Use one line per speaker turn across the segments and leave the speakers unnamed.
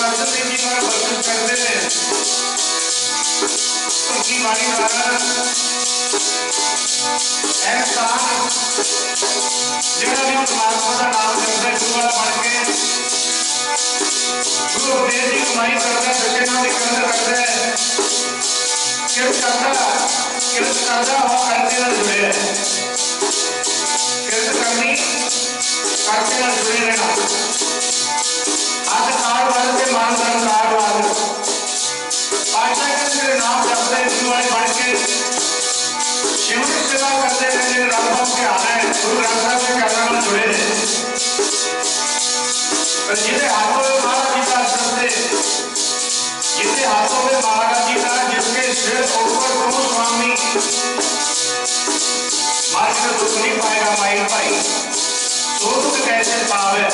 अर्जन देव जी द्वारा वर्णित करते हैं उनकी वाणी द्वारा एहसान जड़ा भी परमात्मा का नाम जपता है गुरु वाला बन के गुरु उपदेश की कमाई करता है सच्चे नाम की कदर करता है किरत करता और करते नाल जुड़े है किरत करनी करते नाल जुड़े रहना आज कार वाले से मान धर्म कार वाले आशा के तेरे नाम जपते हैं गुरु वाले बन के शिव की सेवा करते हैं जिन राम के आना है गुरु राम से करना में जुड़े हैं पर जिसे हाथों में महाराज जी का शब्द जिसे हाथों में महाराज जी का जिसके सिर ऊपर प्रभु स्वामी मार्ग में दुख नहीं पाएगा माई भाई तो दुख कैसे पावे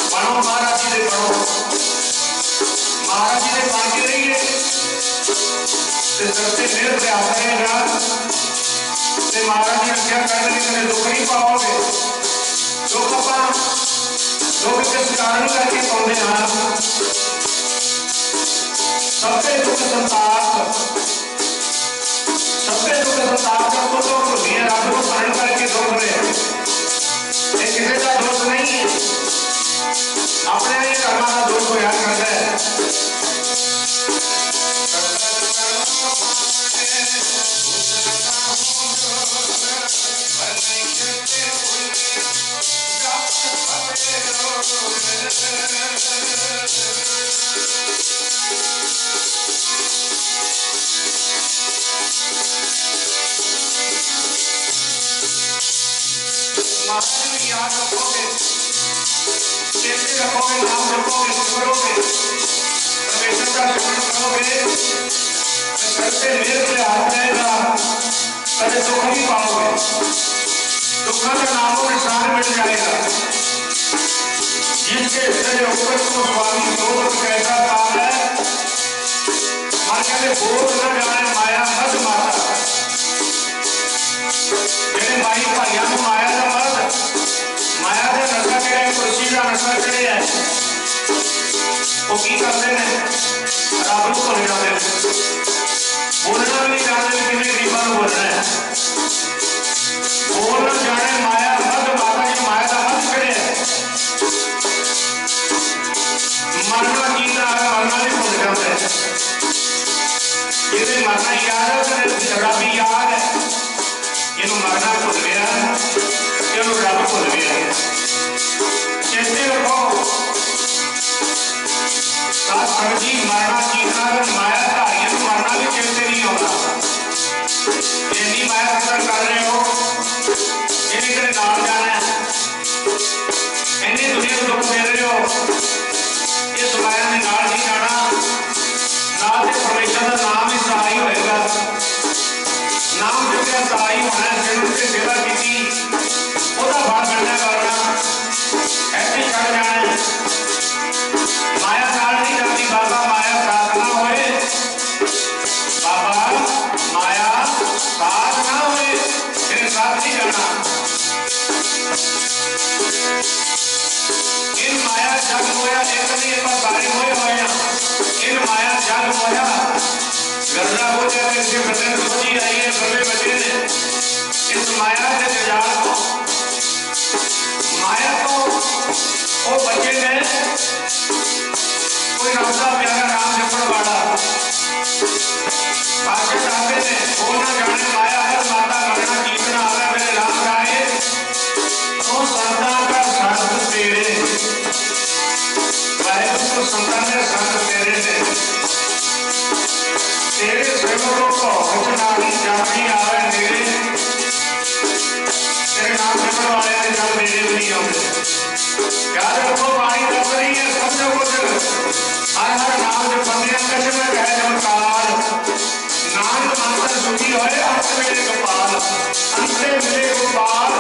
बनो महाराज जी ने बनो महाराज जी ने बन के रहिए सबसे मेरे पे आता रहेगा महाराज जी क्या करने के दुख नहीं पाओगे दुख किस कारण करके पाते हैं सबसे दुख संताप को तो भूलिए रब को स्मरण करके दुख में किसी का दोष नहीं है अपने ही कर्मा का दोष को याद करता है याद रखोगे चेते रखोगे नाम जपोगे सिमरोगे परमेश्वर का स्मरण करोगे घर से मेरे पे हाथ रहेगा कभी दुख नहीं पाओगे दुखों का नामों निशान मिट जाएगा जिसके हृदय ऊपर को स्वामी दो कैसा काम है मन कहते बोध न जाने माया मत माता जेडे माई भाइयों को माया का मत माया का नशा चढ़िया कुर्सी का नशा चढ़िया वो की करते हैं रब को भुल जाते हैं बोलना भी नहीं जानते कितने गरीबों को बोलना है बोल जाने माया मत माता जी माया का मत चढ़िया मरना जीना मरना भी भुल जाते हैं जिसे मरना याद है झगड़ा भी याद है इन्हों मरना भुल गया इन्हों रब भुल गया चेते रखो जी मरना जीतना माया धारियों को मरना भी चेते नहीं होता इन्नी माया खत्म कर रहे हो इन्हें कदे नाम जाना है इन्नी दुनिया को दुख दे रहे हो इस माया ने नाल नहीं जाना ना तो परमेश्वर का नाम ही सहाय होएगा नाम जब सहाय होना है जिन्होंने सेवा की ओदा फल मिलना करना ऐसे छड़ जाना माया नाल नहीं जाती बाबा माया साथ ना होए बाबा माया साथ ना होए फिर साथ नहीं जाना इन माया जग होया एक नहीं पर सारे होए इन माया जग होया गरना हो जाए इसके बदन सोची आई है बड़े बच्चे ने इस माया से जाल को माया को वो बच्चे ने कोई रौदा प्यारा नाम जपण वाला बाकी चाहते ने वो ना जाने माया हर माता मरना जीतना आवे मेरे राम राय तो संतान का संत तेरे वाहिगुरु को संतान ने संत तेरे ने तेरे सेवकों को वचनाली जाती आवे मेरे तेरे नाम जपण वाले ने जब मेरे भी नहीं होते याद रखो पानी दब रही है समझो कुछ हर हर नाम जो बंदियां कश में कहे चमत्कार नानक मंत्र सुखी होए अंत मेरे गोपाल अंत मेरे गोपाल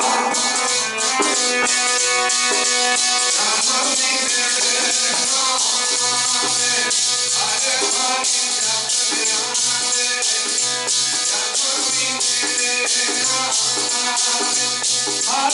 हर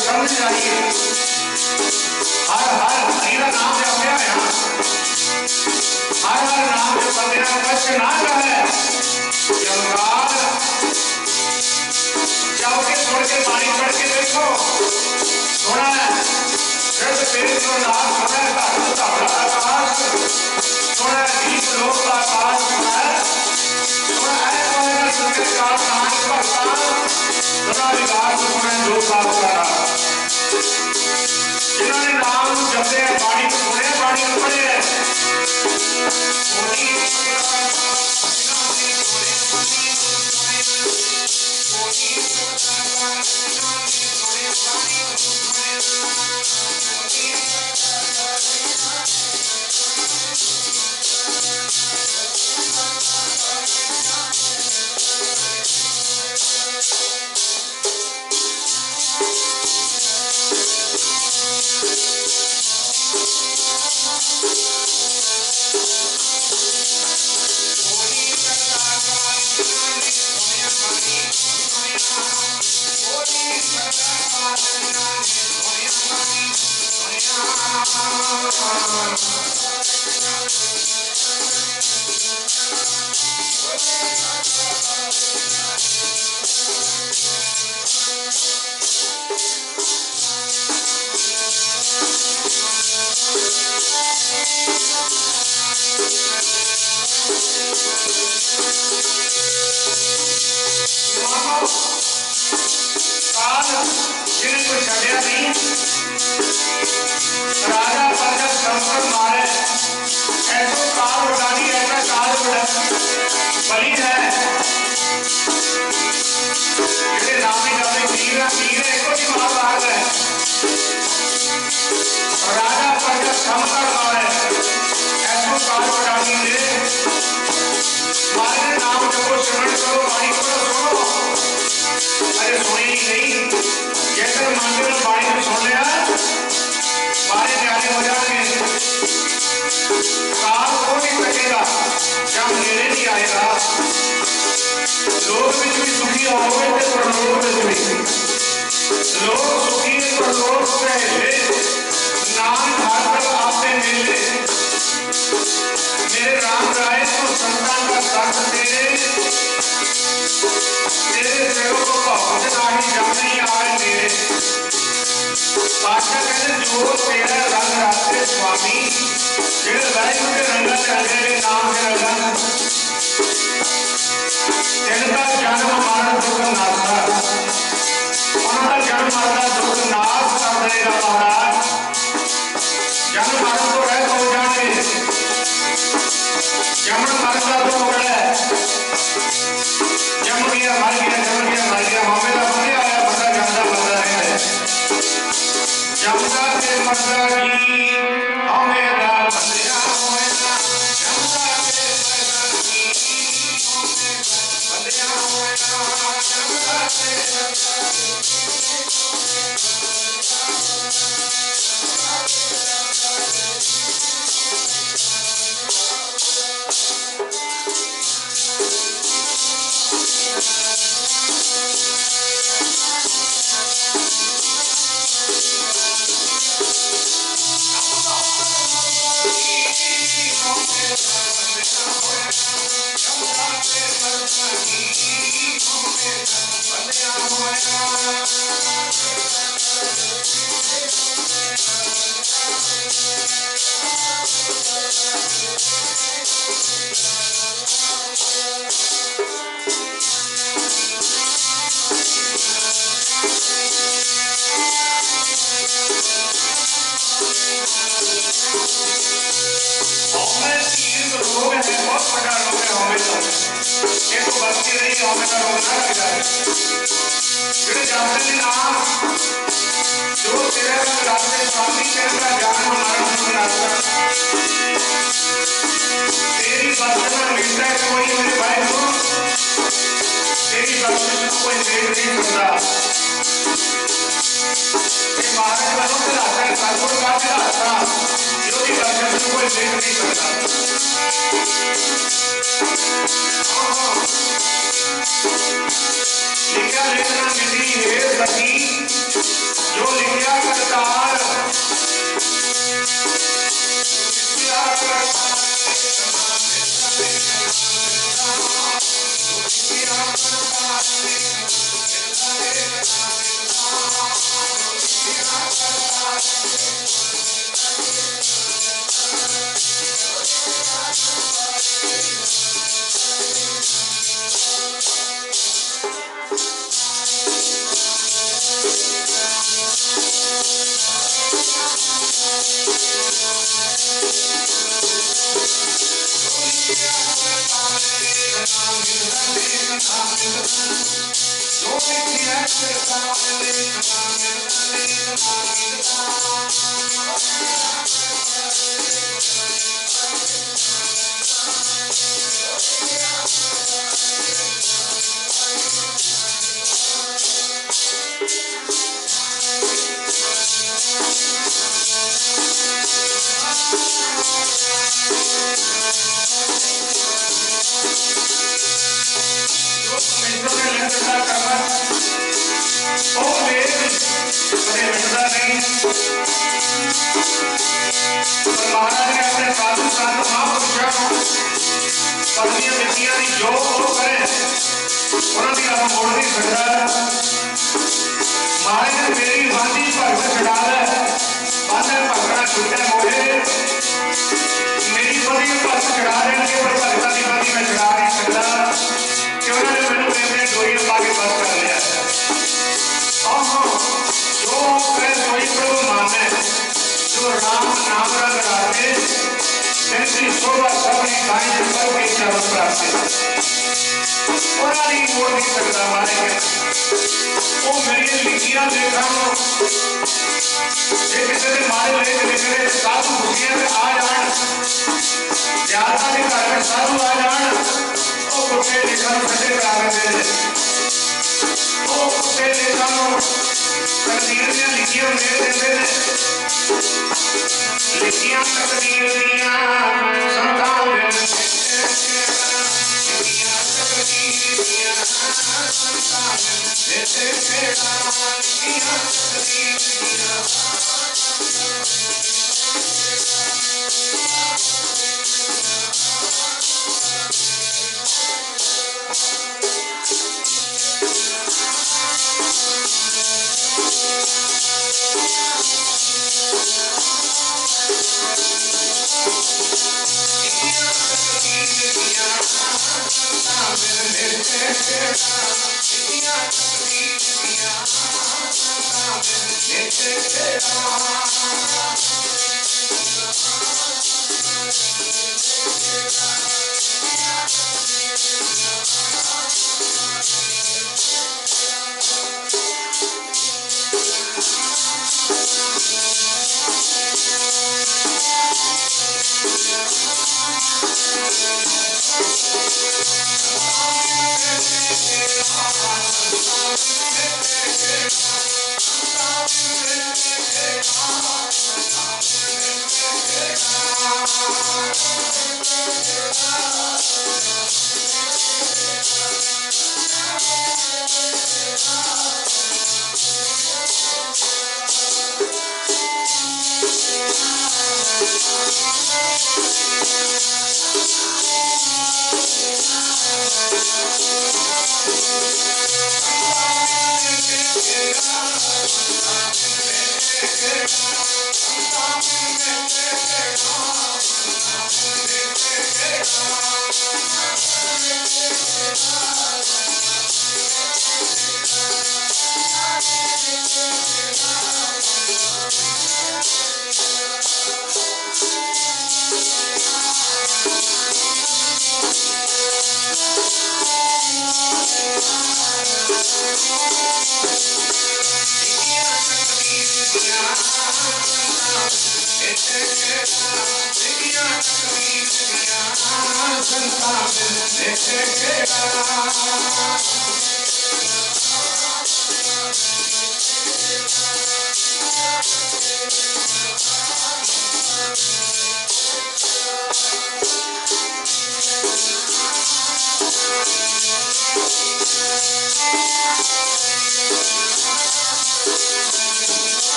समझ जाइए, हर हर हरि का नाम जपया है, हर हर नाम जो बंदे कष्ट ना करे। जलगार जाओगे छोड़ के पानी पढ़ के देखो, सोना है जब पेड़ को लाल सोना है आकाश, सोना दीप लोक का आकाश है, सोना है सुंदर का नाम का सोना विकास सोना जो बात करा। जिन्होंने नाम जपे पानी सुने पानी पढ़े बहुत बड़ा रोग है होमे तो ये तो बचती रही होमे का रोग ना लग जाए जेडे जाते ने नाम जो तेरे रास्ते स्वामी तेरा जन्म मरण रास्ता तेरी बंदना मिलता है कोई मेरे भाई को तेरी बंदना कोई देख नहीं सकता महाराज वालों से आता है ठाकुर का आता जो भी बंदना कोई देख नहीं सकता लिखा लिखना मिली है सखी जो लिखा करतार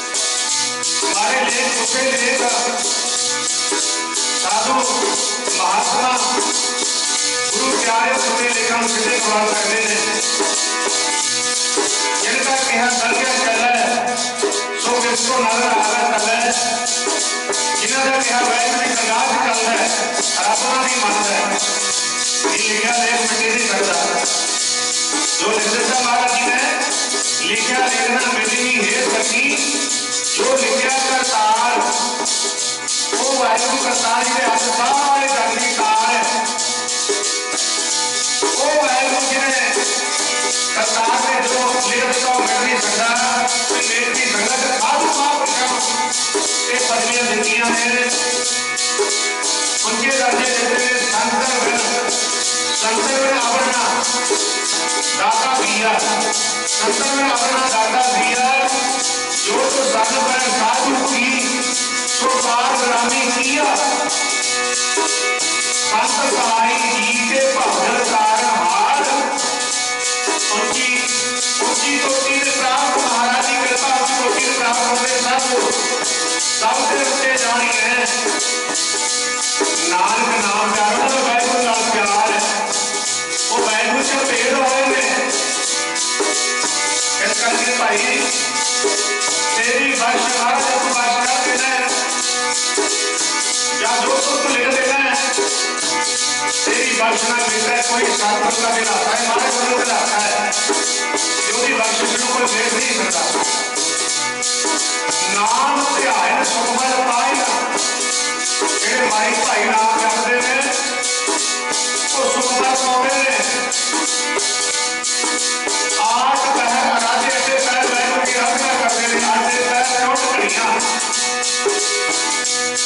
हमारे लेख उसे लेख साधु महात्मा गुरु प्यारे सुने लेखन सीधे सवाल करते हैं जिनका कहा सत्य चल सो किसको नजर आवे चल जिन्होंने कहा वैसे प्रकाश चल है अपना भी मन है लिखा लेख मिट्टी नहीं करता जो लिखा महाराज जी ने लिखा लेखना मिट्टी नहीं है सकी जो लिखा करतार वो वायु करतार के हाथ सारे जागरी कार है वो वायु जिन्हें करतार ने जो लिख तो मिट नहीं सकता कोई लेख नहीं सकता कि साधु महापुरुषों के पदवियां देतियां हैं उनके दर्जे देते हैं संतर में आवरना दाता दिया संतर में आवरना दाता दिया जो तो साधु पर साधु की तो पार ग्रामी किया संत सहाय जी के भगत कारण हार उनकी कोटि प्राप्त महाराज की कृपा उनकी कोटि प्राप्त होने सबसे ऊंचे जानी है नानक नाम प्यारो तो वाहिगुरू नाम प्यार है वो वाहिगुरू से भेद होए में इस करके भाई तेरी बख्श महाराज को बख्श कर देना है या जो कुछ लिख देना है तेरी बख्श ना मिलता है कोई सतगुरु का दिलाता है महाराज गुरु दिलाता है जो भी बख्श कोई भेद नहीं सकता नाम ध्यान सुखमल पाएगा जेडे माई भाई नाम जपते हैं वो सुखमल पाते हैं आठ पहर राजे अड्डे पैर वाहिगुरू की आराधना करते हैं अड्डे पैर चौट घड़ियां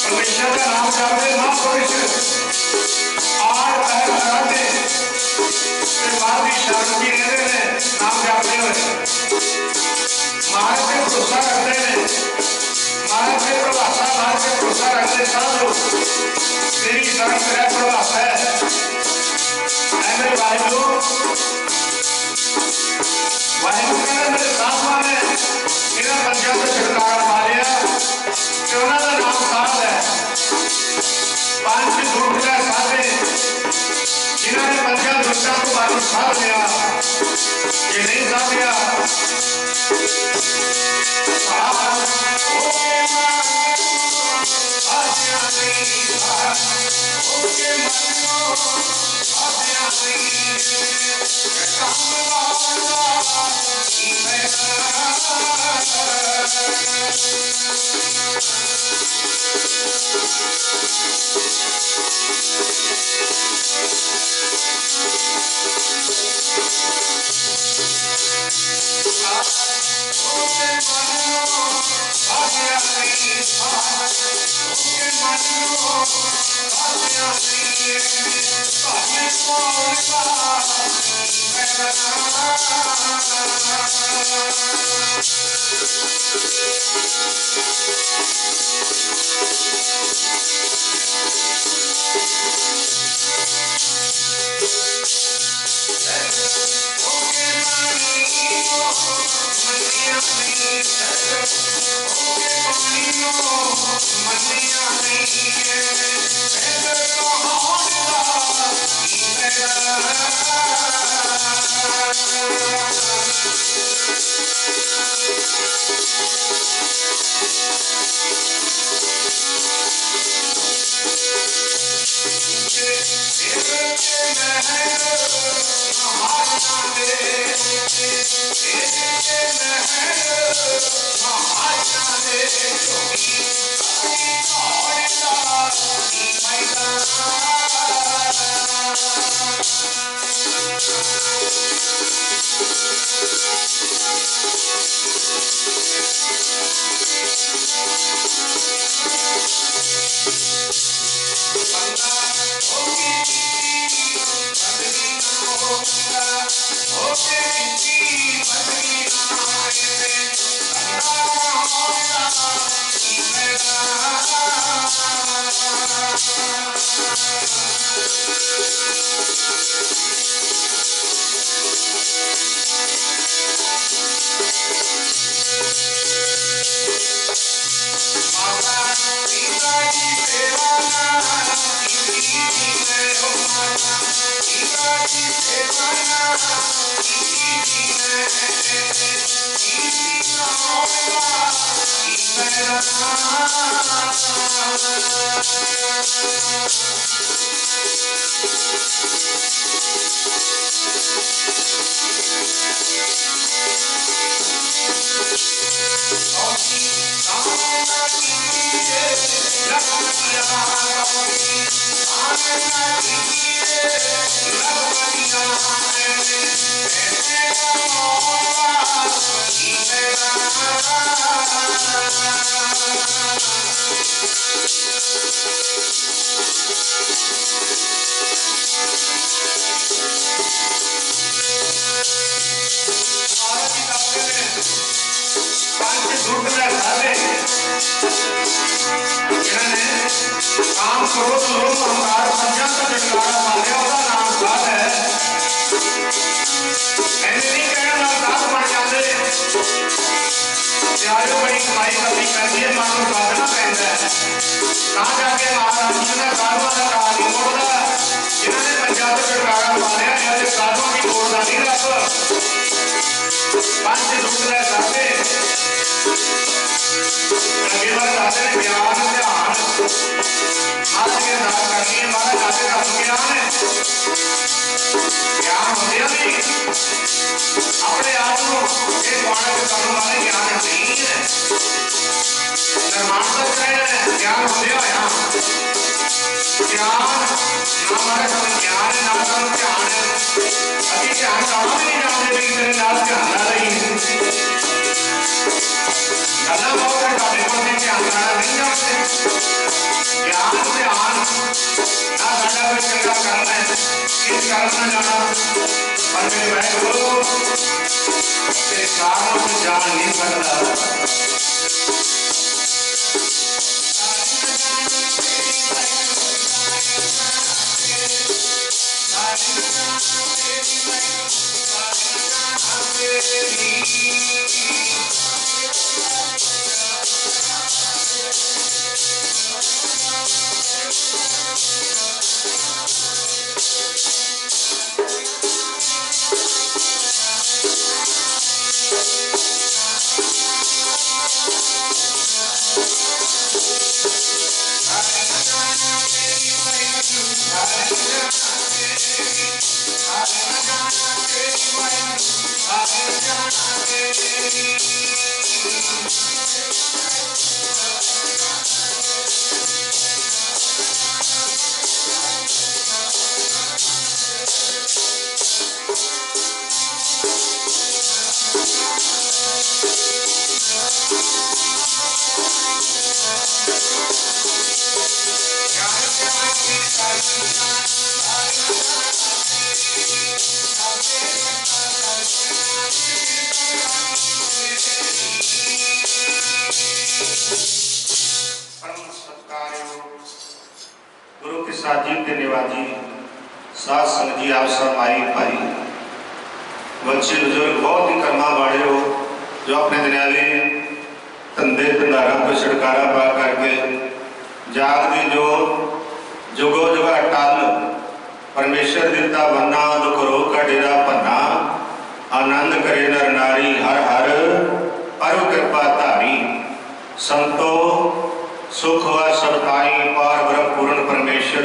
परमेश्वर का नाम जपते महापुरुष आठ पहर राजे बाद की शांति रहते हैं नाम जपते हुए महाराज पे भरोसा करते हैं महाराज पे प्रभासा महाराज पे भरोसा रखते साधु तेरी तरफ तेरा प्रभास है मेरे वाहिगुरू वाहिगुरू कहते मेरे साधुआ ने इन्हें बच्चों से छुटकारा पा लिया कि उन्होंने नाम साध है पांच झूठ का साधे जिन्होंने बच्चों दुष्टा को बाहर साध लिया ये नहीं साध लिया काम क्रोध लोभ अहंकार पंजा का छुटकारा पा लिया, उसका नाम साध है। मैंने नहीं कहना साध बन जाते प्यारे, बड़ी कमाई कभी करके मानो साधना पैदा है। कहाँ जाके महाराज जी ने साधुओं का कहा नहीं मोड़ता, जिन्होंने पंजा का छुटकारा पा लिया, जैसे साधुओं की मोड़ता नहीं रख पंच दुख है साधे लगे वाले साधे ने ज्ञान ध्यान आज के दान करनी है। हमारा जाते का ज्ञान है, ज्ञान होते नहीं अपने आप को एक पाने के कानून वाले ज्ञान नहीं है। निर्माण तक है ज्ञान होते हैं यहाँ ज्ञान ना हमारे समय ज्ञान है ना करो ध्यान है। अभी ध्यान करना भी नहीं जानते भी तेरे नाल ध्यान ना रही गल्ला बहुत है साढ़े को ध्यान करना नहीं जानते। ज्ञान ध्यान ना साढ़ा कोई चंगा करना है किस कारण ना जाना पर मेरे भाई बोलो तेरे कारणों से जान नहीं सकता। साजी के निवाजी साथ संग जी आप सब माई भाई बच्चे बुजुर्ग बहुत ही कर्मा वाले हो जो अपने दुनियावी धंधे धंधारा को छुटकारा पा करके जागती जो जुगो जुगा टल परमेश्वर दिता बन्ना दुख रोग का डेरा पन्ना आनंद करे नर नारी हर हर परु कृपा धारी संतो सुख व सबताई पार ब्रह्म पूर्ण परमेश्वर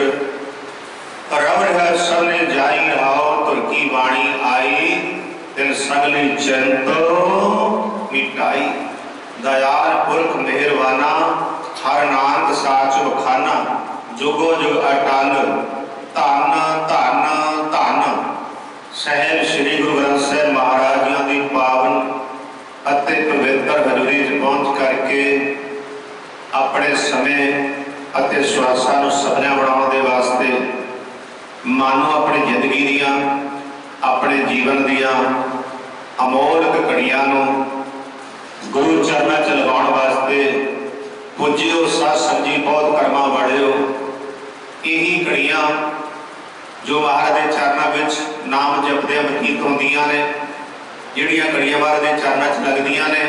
रब रह सबने जाई रहाओ तुर्की वाणी आई तिन सगली चिंत मिटाई दयाल पुरख मेहरबाना हर नानक साच बखाना जुगो जुग अटल धन धन धन सहब श्री गुरु ग्रंथ साहिब महाराज जी की पावन अति पवित्र हजूरी च पहुंच करके अपने समय अते श्वासा सपना बनाने के वास्ते मानो अपनी जिंदगी दियां अपने जीवन दियां अमोलक घड़ियां गुरु चरणों च लगाने वास्ते पूजियो साध संग जी बहुत कर्मा वाले हो। यही घड़ियां जो महाराज के चरणों में नाम जपदे बतीत होंदियां ने जिहड़ियां घड़ियां महाराज के चरणों च लगदियां ने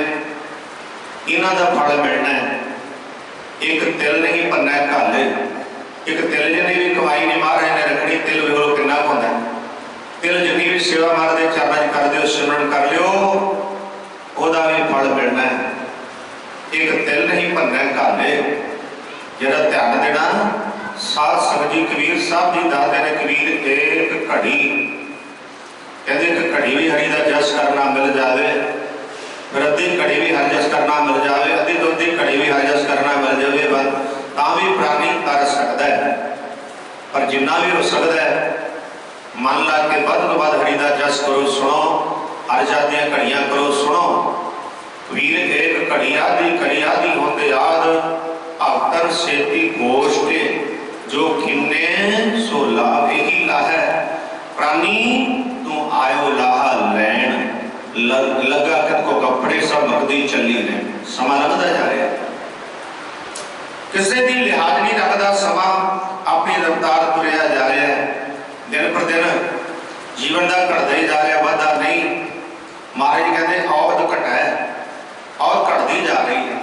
इन्हां दा फल मिलना है। एक तिल नहीं भन्ना घल एक तिल जिन्हें भी कमाई नहीं महाराज ने रखनी तिल वेखो कितना होंदा तिल जिन्नी भी सेवा महाराज के चरणों च कर दिओ, सिमरन कर लियो, ओदा भी फल मिलना है। एक तिल नहीं भन्ना घाले, जिहड़ा ध्यान देना। साध संगत जी कबीर साहब जी दसदे ने, कबीर एक घड़ी कहते एक घड़ी भी हरि का जस करना मिल जाए, फिर अद्धी घड़ी भी हर जस करना मिल जाए, अद्धी तो अद्धी घड़ी भी हर जस करना मिल जाए, तां भी प्राणी कर सकता है। पर जिन्ना भी हो सकता है मन ला के वध तो वध हरि का जस करो, सुनो, हर जात दी घड़ियां करो, सुनो। वीर एक घड़ी आदि होते याद, भगतन सेती गोष्ठ जो किन्ने सो लाभ ही लाहै। प्राणी तू आयो लाहा लैन, लगा कि को कपड़े सब मकदी चली ने। समा लगता जा रहा है, किसी की लिहाज नहीं रखता, समा अपनी रफ्तार तुरया जा रहा है। दिन पर दिन जीवन का घटता ही जा रहा, वाधा नहीं। महाराज कहते औध घटा है, और घटती जा रही है।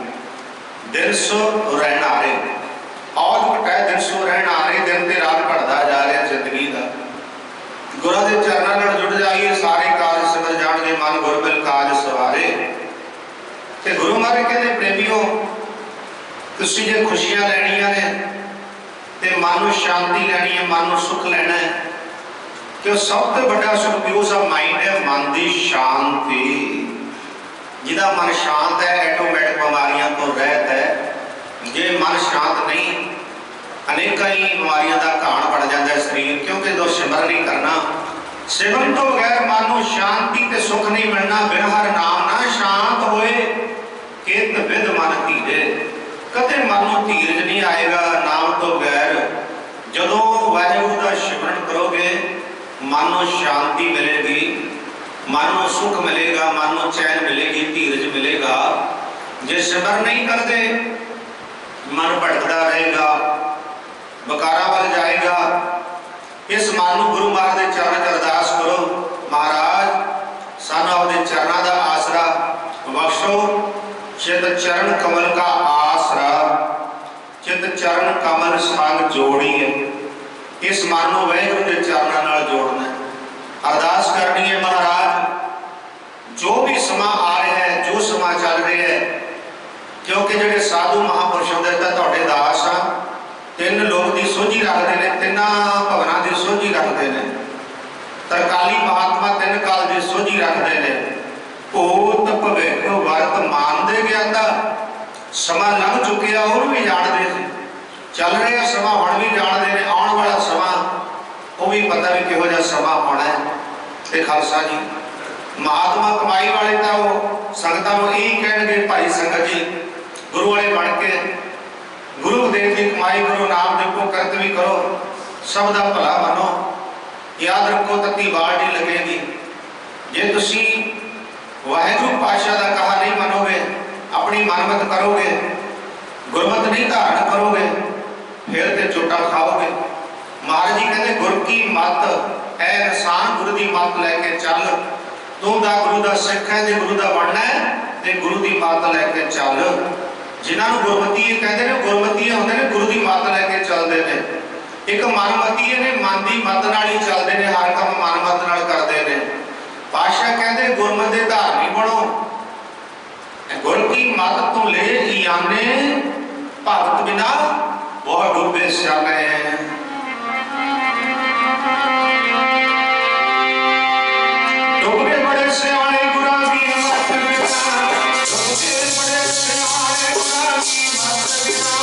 दिन सो रहन आ रहे, औध घटा है, दिन सो रहन आ रहे, दिन ते रात घटता जा रहा जिंदगी का। गुरु के चरणों में जुड़ जाइए, सारे काज समझ जाएंगे, मन गुरबिल काज सवारे। ते गुरु महाराज कहते प्रेमियों, तुसीं जे खुशियां लैनियां ने ते मन नूं शांति लैनी है, मन नूं सुख लैना है, कि सब तो बड़ा सुख भी उस माइंड है, मन की शांति। जिदा मन शांत है ऐटोमैटिक बीमारियां तो रहत है। जे मन शांत नहीं, अनेक ही बीमारियों का घाण बढ़ जाता है शरीर, क्योंकि जो सिमरन नहीं करना। सिमरन तो बगैर मन को शांति ते सुख नहीं मिलना। बिन हर नाम ना शांत होए, कित विद मन धीरे। कदे मन को धीरज नहीं आएगा नाम तो बगैर। जदों वाहिगुरू का सिमरन करोगे, मन को शांति मिलेगी, मन को सुख मिलेगा, मन को चैन मिलेगी, धीरज मिलेगा। जे सिमरन नहीं करते, मन भटकता रहेगा, बकारा वाल जाएगा। इस मन को गुरु महाराज के चरण अरदास करो, महाराज सानू अपने चरणों का आसरा बख्शो। चित चरण कमल का आसरा, चित चरण कमल संग जोड़िए। इस मन को वाहिगुरू के चरणों नाल जोड़ना, अरदास करनी है। महाराज जो भी समा आ रहा है, जो समा चल रहा है, क्योंकि जो साधु महापुरुषों के तुहाडे दास आ, तीन लोग की सोझी रखते हैं, तिना भवनों की सोझी रखते हैं। तरकाली महात्मा तीन काल की सोझी रखते हैं। भूत भविख वर्तमान दे ज्ञाता, समा लंघ चुकिया और भी जानते थे, चल रहा समा हुण भी जानते हैं, आने वाला समा वो भी पता भी किहो जिहा समा आना है। ते खालसा जी महात्मा कमाई वाले तो वो संगतां नूं यही कहणगे, भाई संगत जी गुरु वाले बन के गुरु देव की कमाई करो, नाम जपो, करत भी करो, सब का भला मनो। याद रखो तत्ती बाल्टी लगेगी। जे तुसी वाहिगुरू पातशाह का कहा नहीं मनोगे, अपनी मनमत करोगे, गुरमत नहीं धारण करोगे, फिर ते चोटा खाओगे। महाराज जी कहते गुरु की मत है इंसान, गुरु की मत लैके चल। तू दा गुरु का सिख है, ते गुरु का बनना है, ते गुरु की मत लैके चल। जिन्होंने गुरमती कहते हैं, गुरमती होंगे ने गुरु की मत लैके चलते हैं। एक मनमती ने मन की मत नाल ही चलते हैं, हर काम मनमत नाल करते हैं। पातशाह कहते गुरमत के धारनी बनो, गुरु की मत तो ले ही आने, भगत बिना बहुत डूबे स्याने। डूबे बड़े सियाने गुरां की मत बिना, डूबे बड़े सियाने गुरां की मत बिना।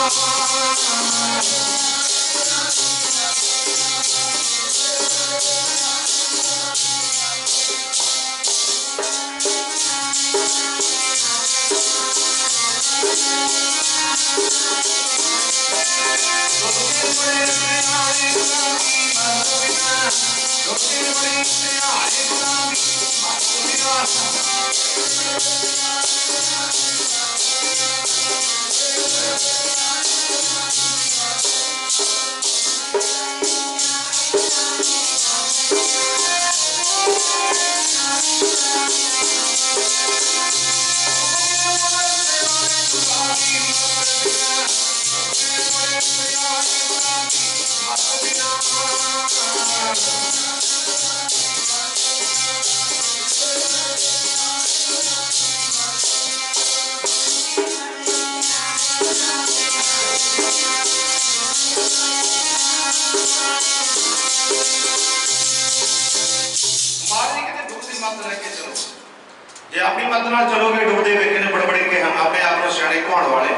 जे अपनी मत नाल चलोगे डुबदे वेखे ने बड़ बड़े के हम अपने आप को सियाणे कहाउण वाले।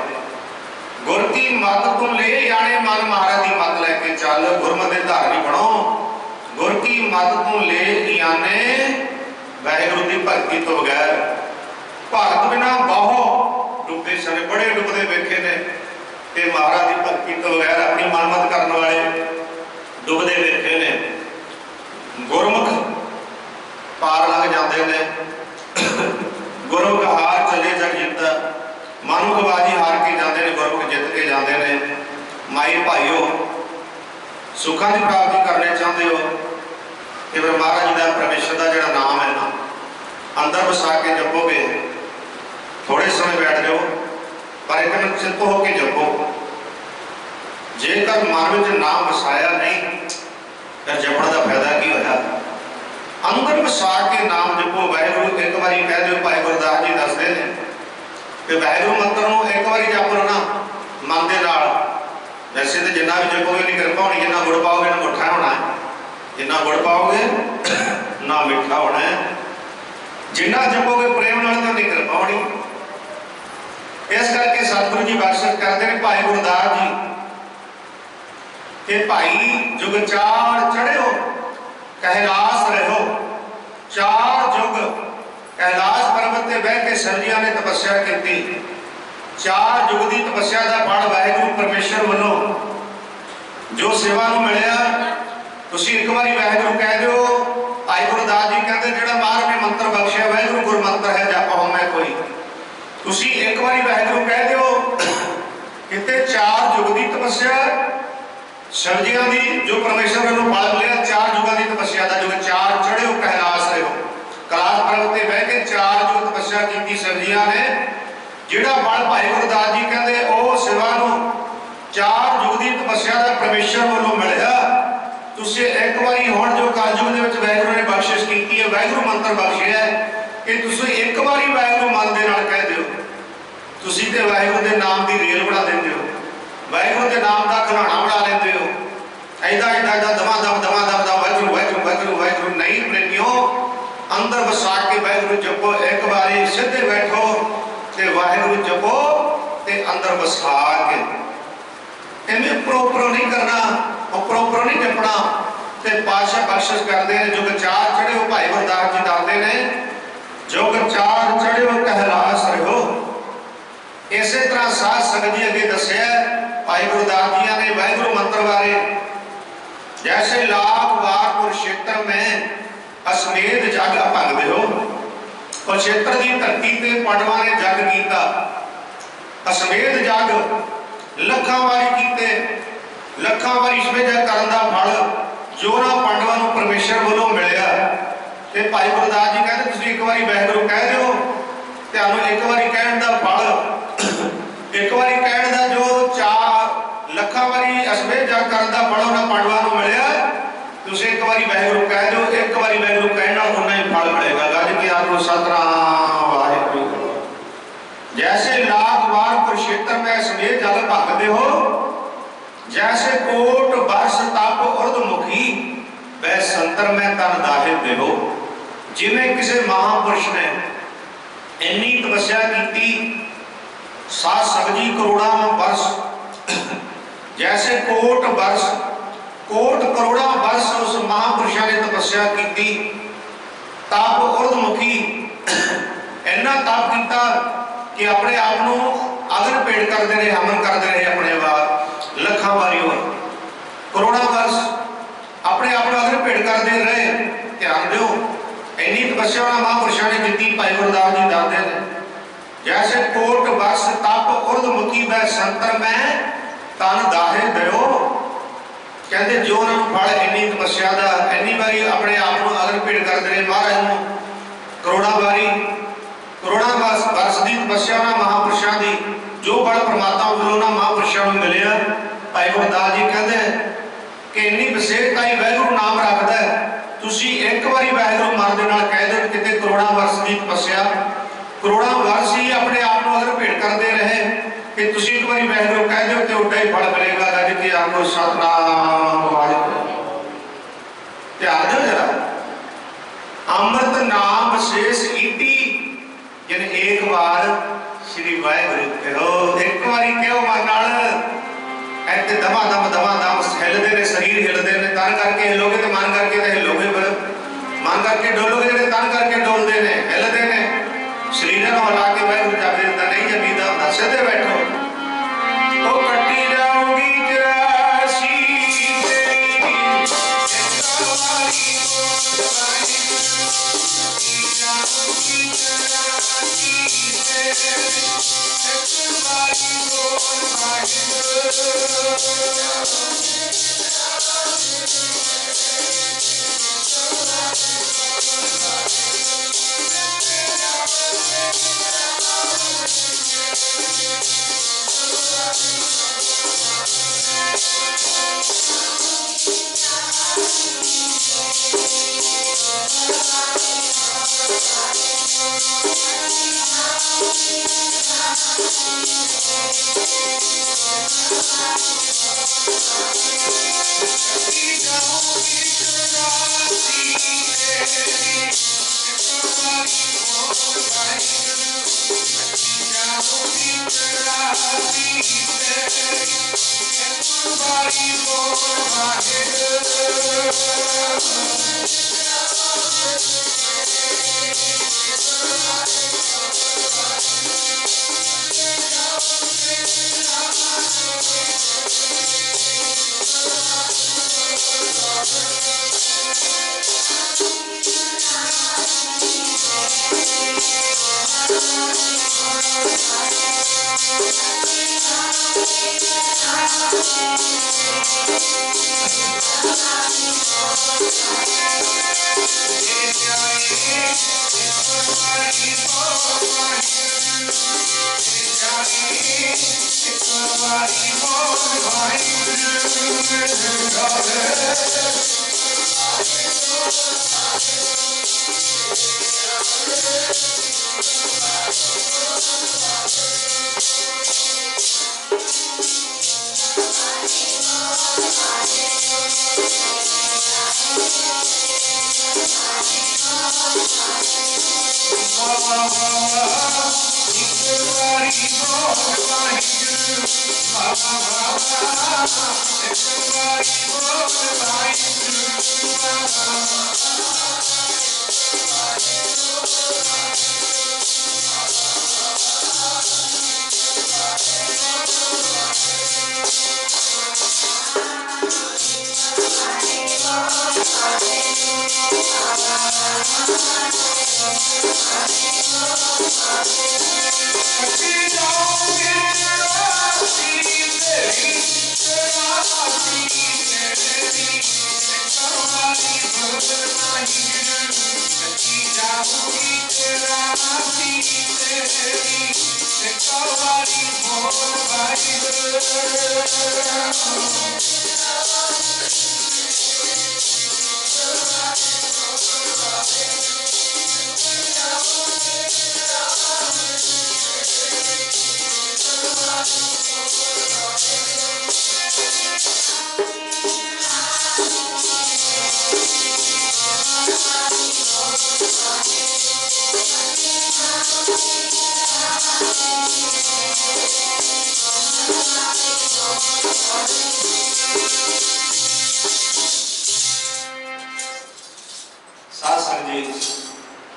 गुर की मत तू ले याने मन महाराज की मत लैके चल, गुरमत दे धारनी बनो। गुर की मत तू ले याने वाहिगुरू की भगती तो बगैर भगत बिना बहु डुबे सने, बड़े डुबदे वेखे ने ते महाराज की भगती तो बगैर अपनी मनमत करने वाले डुबदे वेखे ने। गुरमुख पार लंघ जाते हैं, गुरमुख हार चले जग जिता, मनुख बाजी हार के जाते हैं, गुरमुख जित के जाते हैं। माई भाईओ सुखों की प्राप्ति करने चाहते हो कि फिर महाराज जी का परमेश्वर का जो नाम है ना अंदर बसा के जपोगे, थोड़े समय बैठ जाओ पर एक मिनट चिंत होकर जपो। जेकर मन में नाम बसाया नहीं फिर जपण का फायदा की होया। अंदर बसा के नाम जपो वाहिगुरू। एक बार कह दो, भाई गुरदास जी दसते हैं कि वाहिगुरू मंत्र को एक बार जप लो ना मन के नाल। वैसे तो जिन्ना भी जपोगे नहीं कृपा होनी, जिन्ना गुड़ पाओगे ना मिठा होना है, जिन्ना गुड़ पाओगे ना मिठा होना है, जिन्ना जपोगे प्रेम नाल तो नहीं कृपा होनी। इस करके सतगुरु जी बख्शिश करते हैं भाई गुरदास जी कि भाई जुग चार चढ़ियो कैलाश रहो। चार जुग कैलाश पर्वत से बह के सरजिया ने तपस्या की। चार जुग की तपस्या का फल वाहिगुरू परमेश्वर वालों जो सेवा को मिलिया। तुसीं एक बार वाहिगुरू कह दो। भाई गुरदास जी कहते जो महाराज ने मंत्र बख्शिया वाहिगुरू गुर मंत्र है जप होवे कोई। तुसीं एक बार वाहिगुरू कह दो किते चार जुग की तपस्या सर्जिया की जो परमेश्वर वालों फल मिलिया। चार जुगों की तपस्या का जुग चार चढ़ियो कैलाश रहो। कैलाश पर्वत से बह के चार जुग तपस्या की सर्जिया ने। जिहड़ा फल भाई गुरदास जी कहते वो सेवा चार जुग की तपस्या का परमेश्वर वालों मिलिया। तुसीं एक बारी हुण जो कलयुग दे विच वाहिगुरू ने बख्शिश की है, वाहिगुरू मंत्र बख्शिया है कि तुसीं एक बारी वाहिगुरू मन दे नाल कह दिओ। तुसीं ते वाहिगुरू दे नाम की रेल बना देंदे हो, वाहिगुरू के नाम का खिलाना बना लेते हो। ऐदा ऐदा ऐदा दमा दम वाहिगुरू वाहिगुरू वाहिगुरू वाहिगुरू नहीं प्रेमियों। अंदर बसा के वाहिगुरू जपो। एक बारी सीधे बैठो ते वाहिगुरू जपो ते अंदर बसा के। इन्हें उपरों नहीं करना, उपरों नहीं जपना। ते पातशाह बख्शिश करते हैं जुग चार चढ़ियो। भाई गुरदास जी दसते हैं जुग चार चढ़ियो कैलाश रहो। इस तरह साध संगत जी अगे दसिया भाई गुरदास जी ने वाहिगुरू मंत्र बारे। जैसे लाख बार कुरुक्षेत्र में अश्वेत जग भंगदे हो। कुरुक्षेत्र की धरती पे पांडवां ने जग किया, अश्वेत जग लखां वारी कीते। लखां वारी अश्वेत जग करन दा फल जो ना पांडवां नूं परमेश्वर वालों मिलिया। ते भाई गुरदास जी कहते तुसीं एक बारी वाहिगुरू कह दिओ, तुहानूं एक बारी कहण दा फल, एक बारी कहण दा जो चार लखां वारी अश्वेत जग करन दा फल उन्हां पांडवां नूं मिलिया। तुसीं एक बारी वाहिगुरू कह दिओ, एक बारी वाहिगुरू कहण नाल उन्ना ही फल मिलेगा। गज के आखो सतनाम वाहिगुरू। जैसे लाख बार कुरुक्षेत्र में अश्वेत जग भंगदे हो, जैसे कोट वर्ष तप उर्धमुखी वह संतर में तन दाहिर दे हो। जिवें किसी महापुरुष ने इन्नी तपस्या की सात सब्जी करोड़ा वर्ष, जैसे कोट वर्ष कोट करोड़ा वर्ष उस महापुरुषा ने तपस्या की। तप उर्धमुखी इन्ना तप किया कि अपने आप को अगन पेड़ करते रहे, हमन करते रहे अपने बार लखां वारी हो करोड़ा वर्ष अपने आप को अगन पेड़ करते रहे। ध्यान दो इन्नी तपस्या महापुरुषों ने की। भाई गुरदास जी दसते हैं जैसे कोट वर्ष तप उर्धमुखी वह संतर में तन दाहे दो। कहते जो उन्होंने फल इन्नी तपस्या का इन्नी बारी अपने आप को अगन पेड़ करते रहे महाराज को करोड़ा बारी करोड़ा वर्ष की तपस्या महापुरुषों की जो बल परमात्मा वालों महापुरुषों को मिले। भाई गुरदास जी कहते कि इन्नी विशेषता ही वाहिगुरू नाम रखता है। तुसी एक बारी वाहिगुरू मन दे नाल कह दो कि करोड़ा वर्ष की तपस्या करोड़ा वर्ष ही अपने आप को अगर भेंट करते रहे कि तुसी एक बारी वाहिगुरू कह दो तो उल्टा ही फल मिलेगा। गज के आखो सतनाम वाहिगुरू। ध्यान दो जरा अमृत नाम शेष ईटी एक बार श्री वाहिगुरु कहो, एक बारी कहो मन नाल ऐसे दमा दम हिलते ने, शरीर हिलते ने, तन करके हिलोगे तो मन करके तो हिलोगे, पर मन करके डोलोगे तो तन करके डोलते ने, हिलते ने। शरीर को हिला के वाहिगुरु जप देता नहीं जपीदा होंदा। सीधे बैठो तो कट्टी जाऊंगी चरासी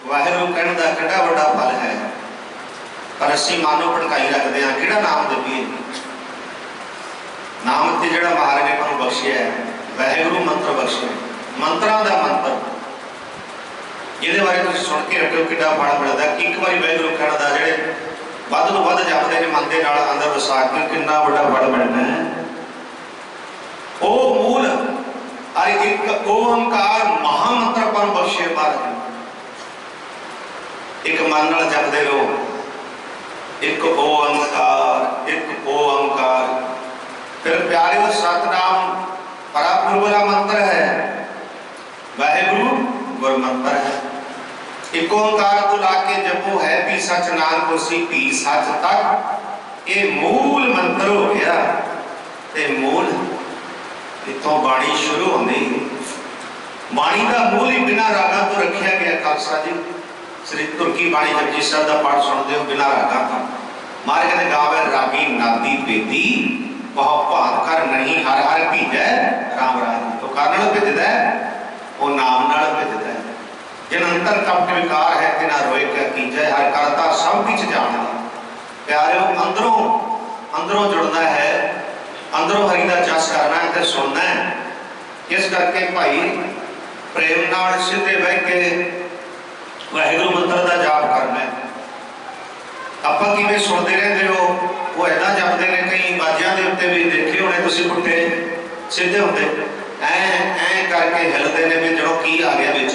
वाहिगुरु कहने का कितना बड़ा फल है, पर असी मानो भड़काई रखते हैं कि नाम जपीए। नाम से जो महाराज ने आपको बख्शिया है, वाहिगुरु मंत्र बख्शिया, मंत्रों का मंत्र ये बारे तुम सुन के रखो कि फल मिलता। एक बार वाहिगुरु कहने का जोड़े वध तो वध जपते हैं मन के अंदर वसा के कि बड़ा फल मिलना है। वो मूल और एक ओंकार महामंत्र अपन बख्शे महाराज, एक मन नाल जपदे रहो, एक ओंकार, एक ओंकार। फिर प्यारे वो सतनाम परापुर वाला मंत्र है, वाहिगुरु गुर मंत्र है। एक ओंकार को लाके जपो है भी सच नानक होसी भी सच तक, ये मूल मंत्र हो गया। ते मूल इतों बाणी शुरू होंदी, बाणी का मूल ही बिना रागा तो रखा गया खालसा जी। श्री तुर्की बाणी जपजी साहब का पाठ सुनते हो बिना रागा का। महाराज कहते गावे रागी नादी बेदी बहु भात कर नहीं हर हर भीजै राम राज। तो कारण भिजदा वो नाम नाल भिजदा है। जिन अंतर कपट विकार है तिना रोए क्या कीजै हर करता सब कुछ जानदा। प्यारे अंदरों अंदरों जुड़ना है, अंदरों हरि का जस करना है तो सुनना है। इस करके भाई प्रेम नाल सीधे बह के वाहिगुरू मंत्र का जाप करना है। ਆਪਾਂ ਕਿਵੇਂ ਸੁਣਦੇ ਰਹਿੰਦੇ ਹੋ, ਉਹ ਇਦਾਂ ਜਪਦੇ ਨੇ। ਕਈ ਬਾਜਿਆਂ ਦੇ ਉੱਤੇ ਵੀ ਦੇਖੇ ਹੋਣੇ ਤੁਸੀਂ, ਪੁੱਠੇ ਸਿੱਧੇ ਹੁੰਦੇ ਐ ਐ ਕਰਕੇ ਹਿਲਦੇ ਨੇ ਵੀ ਜਦੋਂ ਕੀ ਆ ਗਿਆ ਵਿੱਚ,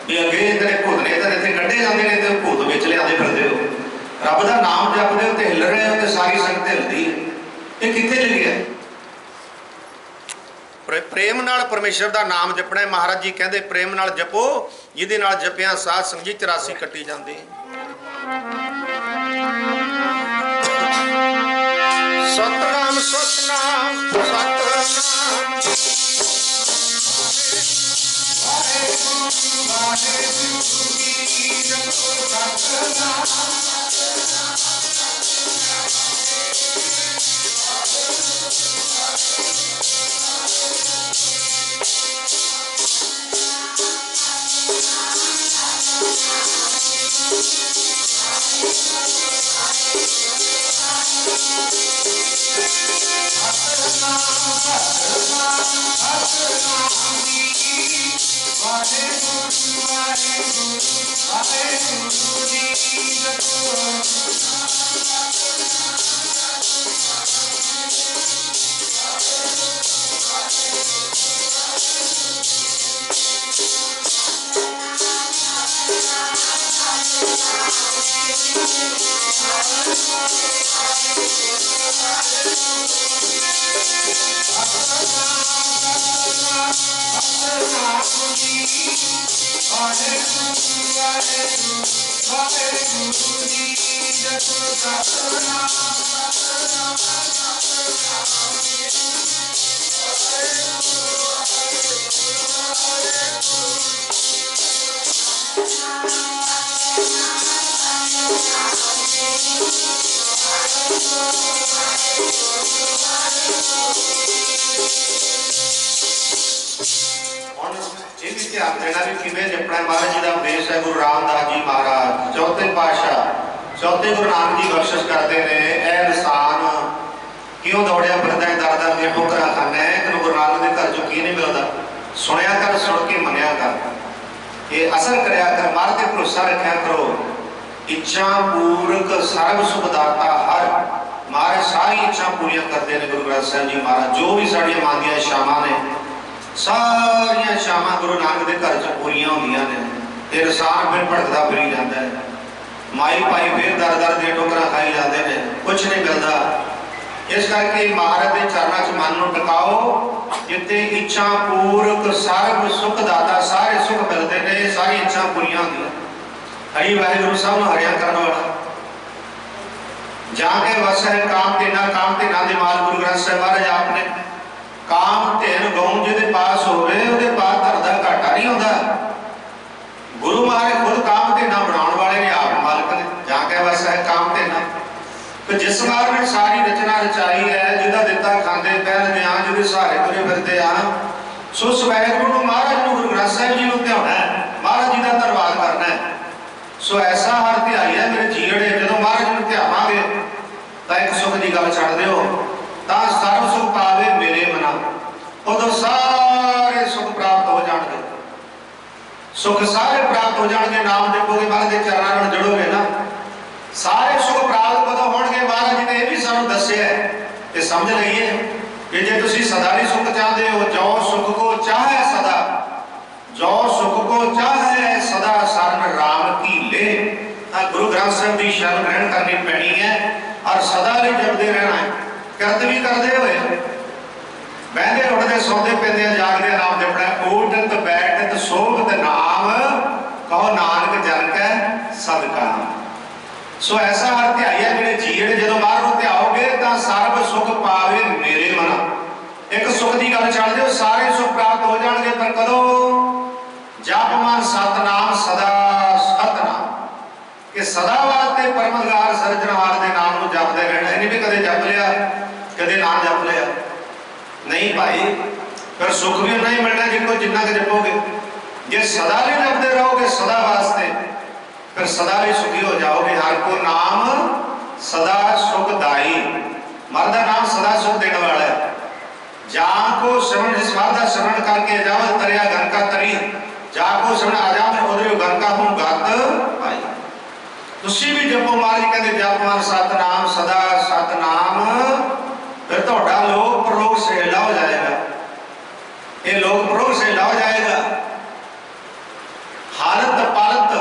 ਵੀ ਅੱਗੇ ਜਿਹੜੇ ਭੂਤ ਨੇ ਤਾਂ ਇੱਥੇ ਕੱਢੇ ਜਾਂਦੇ ਨੇ ਤੇ ਭੂਤ ਵਿੱਚ ਲਿਆਦੇ ਫਿਰਦੇ ਹੋ। ਰੱਬ ਦਾ ਨਾਮ ਜਪਦੇ ਹੋ ਤੇ ਹਿੱਲ ਰਹੇ ਹੋ ਤੇ ਸਾਰੀ ਸੰਗਤ ਹਿਲਦੀ ਹੈ। ਇਹ ਕਿੱਥੇ ਲਿਖਿਆ? प्रेम नाल परमेश्वर का नाम जपना है। महाराज जी कहते प्रेम नाल जपो जिहदे नाल जपिया साध संगत 84 कट्टी जाती। सतनाम सतनाम सतनाम वाहेगुरू वाहेगुरू जी जपो सतनाम महाराज जी का उपदेश है। गुरु रामदास जी महाराज चौथे पातशाह चौथे गुरु नानक जी बख्शिश करते हैं। ए इंसान क्यों दौड़िया फिरदा दर दर दी ठोकरां खाना है, तेन गुरु नानक के घर चो की नहीं मिलता। सुनिया कर, सुन के मनिया कर, ये असर करया कर, मार के भरोसा रखा करो। इच्छा पूरक सर्व सुखदाता हर महाराज सारी इच्छा पूरी करते हैं। गुरु ग्रंथ साहिब जी महाराज जो भी साड़ियां मन दी इच्छावां ने सारिया इच्छावां गुरु नानक के घर च पूरियां होंदियां ने। ते इंसान फिर भटकदा फिरी जाता है। माई भाई फिर दर दर दी ठोकरां खाई जाते हैं, कुछ नहीं मिलता। इस करके महाराज के चरणों च मन नूं टिकाओ जिथे इच्छा पूरक सर्व सुखदाता सारे सुख मिलते हैं, सारी इच्छा पूरियां होंदियां। हरि वाहिगुरू साहब नूं हरिया करन वाला जाके वस है काम तेना दे माल। गुरु ग्रंथ साहिब महाराज आपने काम तेन गौं जिहदे पास होवे उहदे पास धरदा घाटा नहीं होंदा। गुरु महाराज खुद काम तेना बनाउण वाले ने, आप मालिक ने। जाके वस है काम तेना तो जिस मार ने सारी रचना रचाई है, जिहदा दिता खांदे पहनदे आ, जिहदे सहारे तुरे फिरदे आ, सो उस वाहिगुरू नूं महाराज नूं गुरु ग्रंथ साहिब जी नूं ध्याना है, महाराज जी का धन्नवाद करना है। सो ऐसा हर ध्याई है मेरे जीड़े, जदों महाराज नूं ध्यावांगे तां एक सुख की गल छड्ड दिओ तां सर्व सुख पावे मेरे मना। उदों सारे सुख प्राप्त हो जाएंगे, सुख सारे प्राप्त हो जाएंगे। नाम जपोगे महाराज के चरणों नाल जुड़ोगे ना, सारे सुख प्राप्त कदों होणगे। महाराज जी ने यह भी सानूं दस्सिया ते समझ लईए कि जे तुसीं सदा ही सुख चाहते हो, जो सुख को चाहे सदा, जो सुख को चाहे सदा शरण राम की ले, गुरु ग्रंथ साहिब की शरण ग्रहण करनी पैनी है और सदा लिए जपते रहना है। करते भी करते हुए बहते उठते सौते पैदे जागते नाम जपना। उठत बैठत सोभत नाम कहो नानक जन कै सदका। सो ऐसा हर ध्याई है मेरे जीड़, जो बाहर को ध्याओगे तो सर्व सुख पावे मेरे मना। एक सुख की गल चल दो, सारे सुख प्राप्त हो जाएंगे, पर कदों जप मन सतनाम सदा सतनाम। ਦੇ ਪਰਮਦਗਾਰ ਸਿਰਜਣਹਾਰ ਦੇ ਨਾਮ ਨੂੰ ਜਪਦੇ ਰਹਿਣਾ। ਇਹ ਨਹੀਂ ਵੀ ਕਦੇ ਜਪ ਲਿਆ ਕਦੇ ਨਾ ਜਪ ਲਿਆ, ਨਹੀਂ ਭਾਈ। ਫਿਰ ਸੁੱਖ ਵੀ ਉਨਾ ਹੀ ਮਿਲਣਾ ਜਿੰਨਾ ਕੁ ਜਪੋਗੇ। ਜੇ ਸਦਾ ਲਈ ਜਪਦੇ ਰਹੋਗੇ ਸਦਾ ਵਾਸਤੇ, फिर सदा भी सुखी हो जाओगे। हर को नाम सदा सुखदाई, मर का नाम सदा सुख देने वाला है। जहाँ को श्रवण जिस बात का श्रवण करके जाओ तरिया घन का तरी, जहाँ को श्रवण आ जाओ उधर घन का हूँ गत भाई। तुसी भी जपो, महाराज कहते जप मन सतनाम सदा सतनाम, फिर तो लोक प्रलोक सहेला हो जाएगा। ये लोक प्रलोक सहेला हो जाएगा। हालत पालत